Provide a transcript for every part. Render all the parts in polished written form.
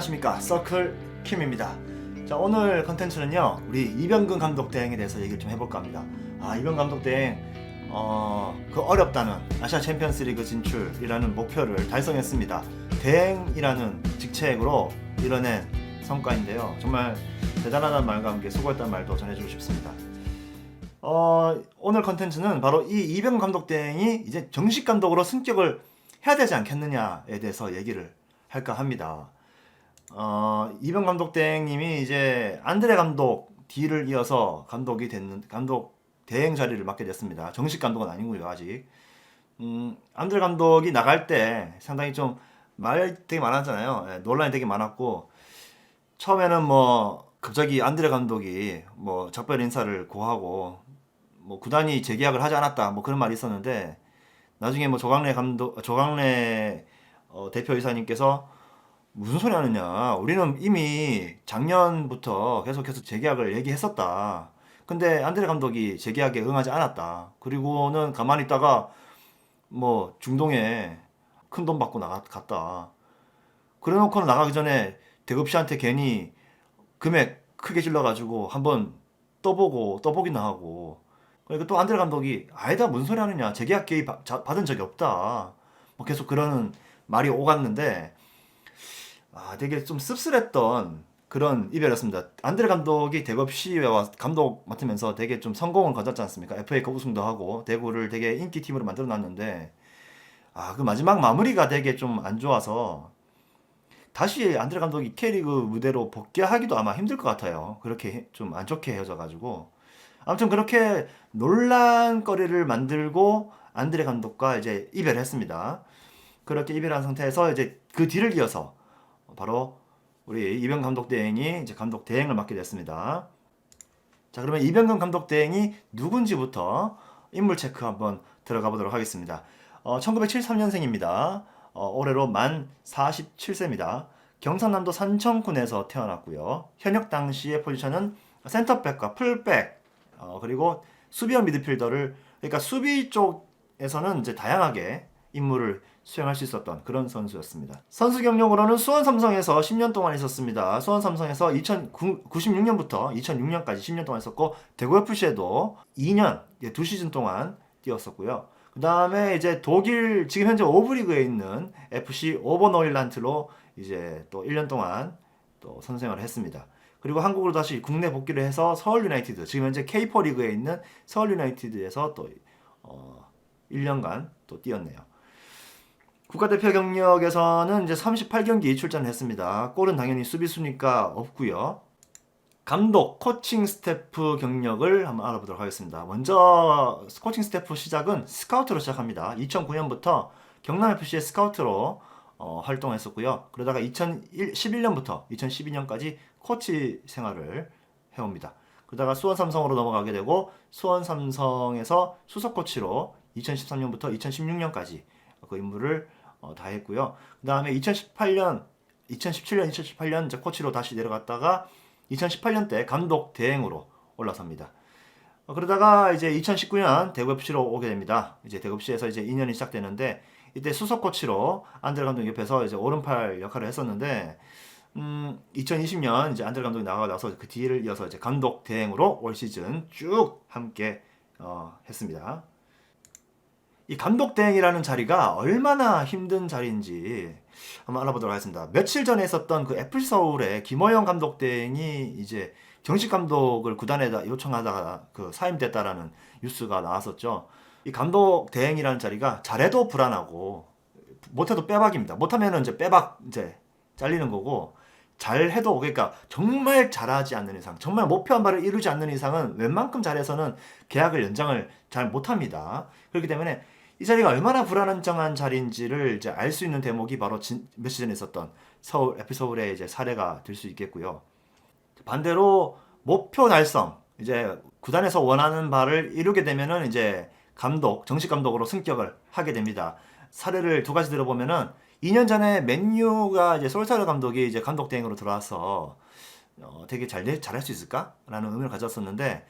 안녕하십니까, 서클 킴입니다. 자, 오늘 컨텐츠는요, 우리 이병근 감독 대행에 대해서 얘기를 좀 해볼까 합니다. 이병근 감독 대행, 그 어렵다는 아시아 챔피언스 리그 진출이라는 목표를 달성했습니다. 대행이라는 직책으로 이뤄낸 성과인데요, 정말 대단하다는 말과 함께 수고했다는 말도 전해주고 싶습니다. 오늘 컨텐츠는 바로 이 이병근 감독 대행이 이제 정식 감독으로 승격을 해야 되지 않겠느냐에 대해서 얘기를 할까 합니다. 이병 감독 대행님이 이제 안드레 감독 뒤를 이어서 감독 대행 자리를 맡게 됐습니다. 정식 감독은 아니고요, 아직. 안드레 감독이 나갈 때 상당히 좀 말 되게 많았잖아요. 예, 논란이 되게 많았고, 처음에는 뭐 갑자기 안드레 감독이 뭐 작별 인사를 고하고 뭐 구단이 재계약을 하지 않았다 뭐 그런 말이 있었는데, 나중에 뭐 조강래 대표이사님께서 무슨 소리 하느냐, 우리는 이미 작년부터 계속해서 재계약을 얘기했었다. 근데 안드레 감독이 재계약에 응하지 않았다. 그리고는 가만히 있다가 뭐 중동에 큰 돈 받고 갔다. 그래놓고는 나가기 전에 대급씨한테 괜히 금액 크게 질러가지고 한번 떠보기나 하고, 그러니까 또 안드레 감독이 아니다 무슨 소리 하느냐, 재계약 계획 받은 적이 없다 뭐 계속 그러는 말이 오갔는데, 되게 좀 씁쓸했던 그런 이별이었습니다. 안드레 감독이 대급시와 감독 맡으면서 되게 좀 성공을 거뒀지 않습니까? FA컵 우승도 하고 대구를 되게 인기팀으로 만들어 놨는데, 그 마지막 마무리가 되게 좀 안 좋아서 다시 안드레 감독이 K리그 무대로 복귀하기도 아마 힘들 것 같아요. 그렇게 좀 안 좋게 헤어져가지고. 아무튼 그렇게 논란거리를 만들고 안드레 감독과 이제 이별했습니다. 그렇게 이별한 상태에서 이제 그 뒤를 이어서 바로 우리 이병근 감독 대행이 이제 감독 대행을 맡게 됐습니다. 자, 그러면 이병근 감독 대행이 누군지부터 인물 체크 한번 들어가 보도록 하겠습니다. 1973년생입니다. 올해로 만 47세입니다. 경상남도 산청군에서 태어났고요. 현역 당시의 포지션은 센터백과 풀백, 그리고 수비형 미드필더를, 그러니까 수비 쪽에서는 이제 다양하게 임무를 수행할 수 있었던 그런 선수였습니다. 선수 경력으로는 수원 삼성에서 10년 동안 있었습니다. 수원 삼성에서 1996년부터 2006년까지 10년 동안 있었고, 대구 FC에도 2년, 2시즌 동안 뛰었었고요. 그 다음에 이제 독일, 지금 현재 오브리그에 있는 FC 오버노일란트로 이제 또 1년 동안 또 선생활을 했습니다. 그리고 한국으로 다시 국내 복귀를 해서 서울 유나이티드, 지금 현재 K4 리그에 있는 서울 유나이티드에서 또 1년간 또 뛰었네요. 국가대표 경력에서는 이제 38경기 출전을 했습니다. 골은 당연히 수비수니까 없고요. 감독, 코칭 스태프 경력을 한번 알아보도록 하겠습니다. 먼저 코칭 스태프 시작은 스카우트로 시작합니다. 2009년부터 경남FC의 스카우트로 활동했었고요. 그러다가 2011년부터 2012년까지 코치 생활을 해옵니다. 그러다가 수원 삼성으로 넘어가게 되고, 수원 삼성에서 수석 코치로 2013년부터 2016년까지 그 임무를 다 했고요. 그 다음에 2017년, 2018년 이제 코치로 다시 내려갔다가 2018년 때 감독 대행으로 올라섭니다. 그러다가 이제 2019년 대구FC로 오게 됩니다. 이제 대구FC에서 이제 2년이 시작되는데, 이때 수석 코치로 안드레 감독 옆에서 이제 오른팔 역할을 했었는데, 2020년 이제 안드레 감독이 나가고 나서 그 뒤를 이어서 이제 감독 대행으로 올 시즌 쭉 함께 했습니다. 이 감독 대행이라는 자리가 얼마나 힘든 자리인지 한번 알아보도록 하겠습니다. 며칠 전에 있었던 그 FC 서울의 김호영 감독 대행이 이제 정식 감독을 구단에다 요청하다가 그 사임됐다라는 뉴스가 나왔었죠. 이 감독 대행이라는 자리가 잘해도 불안하고 못해도 빼박입니다. 못하면은 이제 빼박 이제 잘리는 거고, 잘해도, 그러니까 정말 잘하지 않는 이상, 정말 목표한 바를 이루지 않는 이상은 웬만큼 잘해서는 계약을 연장을 잘 못합니다. 그렇기 때문에 이 자리가 얼마나 불안정한 자리인지를 이제 알 수 있는 대목이 바로 며칠 전에 있었던 FC 서울의 이제 사례가 될 수 있겠고요. 반대로 목표 달성, 이제 구단에서 원하는 바를 이루게 되면은 이제 정식 감독으로 승격을 하게 됩니다. 사례를 두 가지 들어보면은, 2년 전에 맨유가 이제 솔샤르 감독이 이제 감독 대행으로 들어와서 되게 잘할 수 있을까? 라는 의문을 가졌었는데,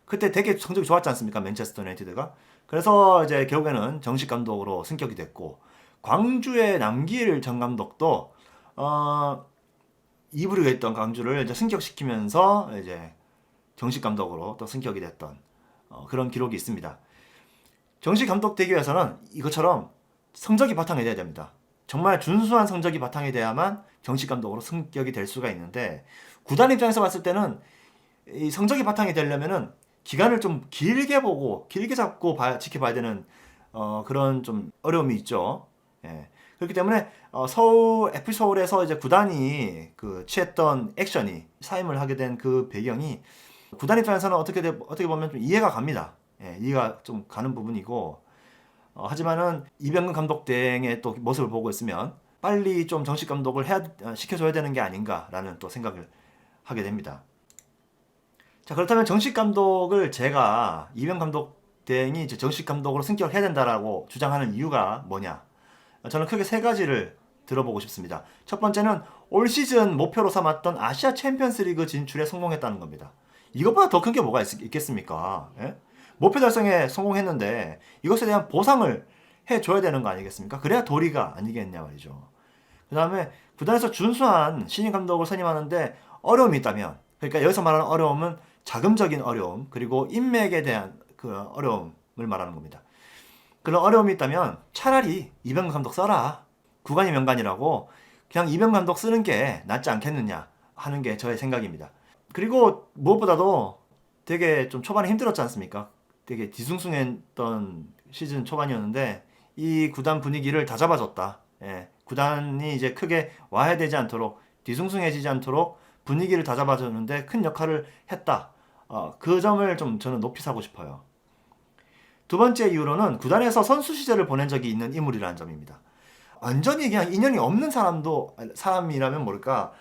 그때 되게 성적이 좋았지 않습니까? 맨체스터 유나이티드가. 그래서 이제 결국에는 정식 감독으로 승격이 됐고, 광주의 남기일 전 감독도 2부리가 있던 강주를 이제 승격시키면서 이제 정식 감독으로 또 승격이 됐던 그런 기록이 있습니다. 정식 감독 되기 위해서는 이것처럼 성적이 바탕이 돼야 됩니다. 정말 준수한 성적이 바탕이 돼야만 정식 감독으로 승격이 될 수가 있는데, 구단 입장에서 봤을 때는 이 성적이 바탕이 되려면은 기간을 좀 길게 보고 길게 잡고 지켜봐야 되는 그런 좀 어려움이 있죠. 예. 그렇기 때문에 서울 FC 서울에서 이제 구단이 그 취했던 액션이 사임을 하게 된 그 배경이 구단 입장에서는 어떻게 보면 좀 이해가 갑니다. 예, 이해가 좀 가는 부분이고, 하지만은 이병근 감독 대행의 또 모습을 보고 있으면 빨리 좀 정식 감독을 시켜줘야 되는 게 아닌가라는 또 생각을 하게 됩니다. 자, 그렇다면 정식 감독을 제가 이병근 감독 대행이 이제 정식 감독으로 승격해야 된다라고 주장하는 이유가 뭐냐? 저는 크게 세 가지를 들어보고 싶습니다. 첫 번째는 올 시즌 목표로 삼았던 아시아 챔피언스리그 진출에 성공했다는 겁니다. 이것보다 더 큰 게 뭐가 있겠습니까? 예? 목표 달성에 성공했는데 이것에 대한 보상을 해줘야 되는 거 아니겠습니까? 그래야 도리가 아니겠냐 말이죠. 그 다음에 구단에서 준수한 신인 감독을 선임하는데 어려움이 있다면, 그러니까 여기서 말하는 어려움은 자금적인 어려움, 그리고 인맥에 대한 그 어려움을 말하는 겁니다. 그런 어려움이 있다면 차라리 이병근 감독 써라. 구간이 명간이라고 그냥 이병근 감독 쓰는 게 낫지 않겠느냐 하는 게 저의 생각입니다. 그리고 무엇보다도 되게 좀 초반에 힘들었지 않습니까? 되게 뒤숭숭했던 시즌 초반이었는데 이 구단 분위기를 다 잡아줬다. 예, 구단이 이제 크게 와야 되지 않도록, 뒤숭숭해지지 않도록 분위기를 다 잡아줬는데 큰 역할을 했다. 그 점을 좀 저는 높이 사고 싶어요. 두 번째 이유로는 구단에서 선수 시절을 보낸 적이 있는 인물이라는 점입니다. 완전히 그냥 인연이 없는 사람이라면 모를까,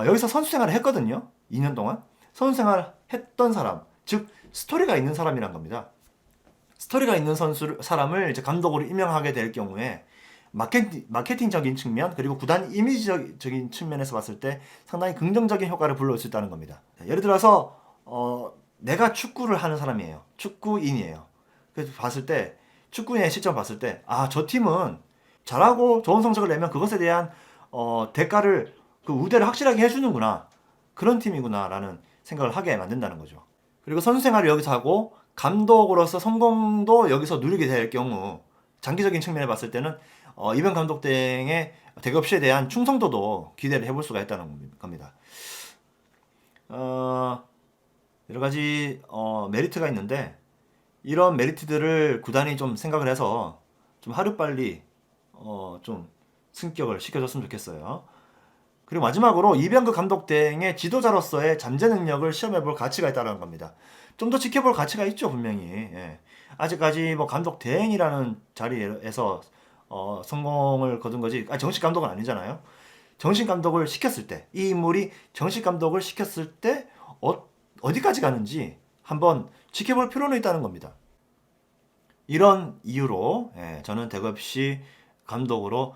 여기서 선수 생활을 했거든요. 2년 동안 선수 생활 했던 사람, 즉 스토리가 있는 사람이란 겁니다. 스토리가 있는 사람을 이제 감독으로 임명하게 될 경우에 마케팅적인 측면, 그리고 구단 이미지적인 측면에서 봤을 때 상당히 긍정적인 효과를 불러올 수 있다는 겁니다. 예를 들어서 내가 축구를 하는 사람이에요. 축구인이에요. 그래서 봤을 때, 축구인의 시점 봤을 때, 저 팀은 잘하고 좋은 성적을 내면 그것에 대한 대가를, 그 우대를 확실하게 해주는구나, 그런 팀이구나 라는 생각을 하게 만든다는 거죠. 그리고 선수 생활을 여기서 하고 감독으로서 성공도 여기서 누리게 될 경우, 장기적인 측면에 봤을 때는 이병 감독 등의 대급시에 대한 충성도도 기대를 해볼 수가 있다는 겁니다. 여러 가지 메리트가 있는데, 이런 메리트들을 구단이 좀 생각을 해서 좀 하루빨리 좀 승격을 시켜줬으면 좋겠어요. 그리고 마지막으로 이병근 감독 등의 지도자로서의 잠재 능력을 시험해볼 가치가 있다는 겁니다. 좀 더 지켜볼 가치가 있죠, 분명히. 예. 아직까지 뭐 감독 대행이라는 자리에서 성공을 거둔 거지, 정식 감독은 아니잖아요. 정식 감독을 시켰을 때, 이 인물이 정식 감독을 시켰을 때 어디까지 가는지 한번 지켜볼 필요는 있다는 겁니다. 이런 이유로 저는 대구FC 감독으로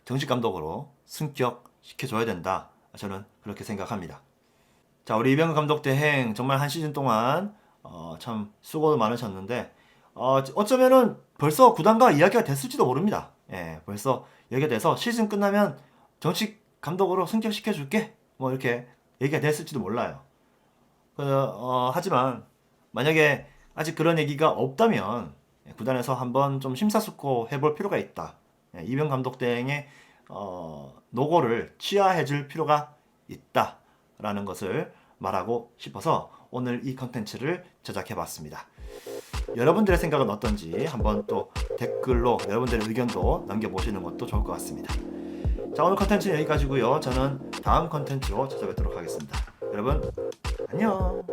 정식 감독으로 승격시켜줘야 된다. 저는 그렇게 생각합니다. 자, 우리 이병근 감독 대행 정말 한 시즌 동안 참 수고 많으셨는데, 어쩌면은 벌써 구단과 이야기가 됐을지도 모릅니다. 벌써 얘기가 돼서 시즌 끝나면 정식 감독으로 승격시켜줄게, 뭐 이렇게 얘기가 됐을지도 몰라요. 하지만 만약에 아직 그런 얘기가 없다면 구단에서 한번 좀 심사숙고해볼 필요가 있다. 이병 감독 대행의 노고를 치하해줄 필요가 있다라는 것을 말하고 싶어서 오늘 이 컨텐츠를 제작해봤습니다. 여러분들의 생각은 어떤지 한번 또 댓글로 여러분들의 의견도 남겨보시는 것도 좋을 것 같습니다. 자, 오늘 컨텐츠는 여기까지고요. 저는 다음 컨텐츠로 찾아뵙도록 하겠습니다. 여러분 안녕.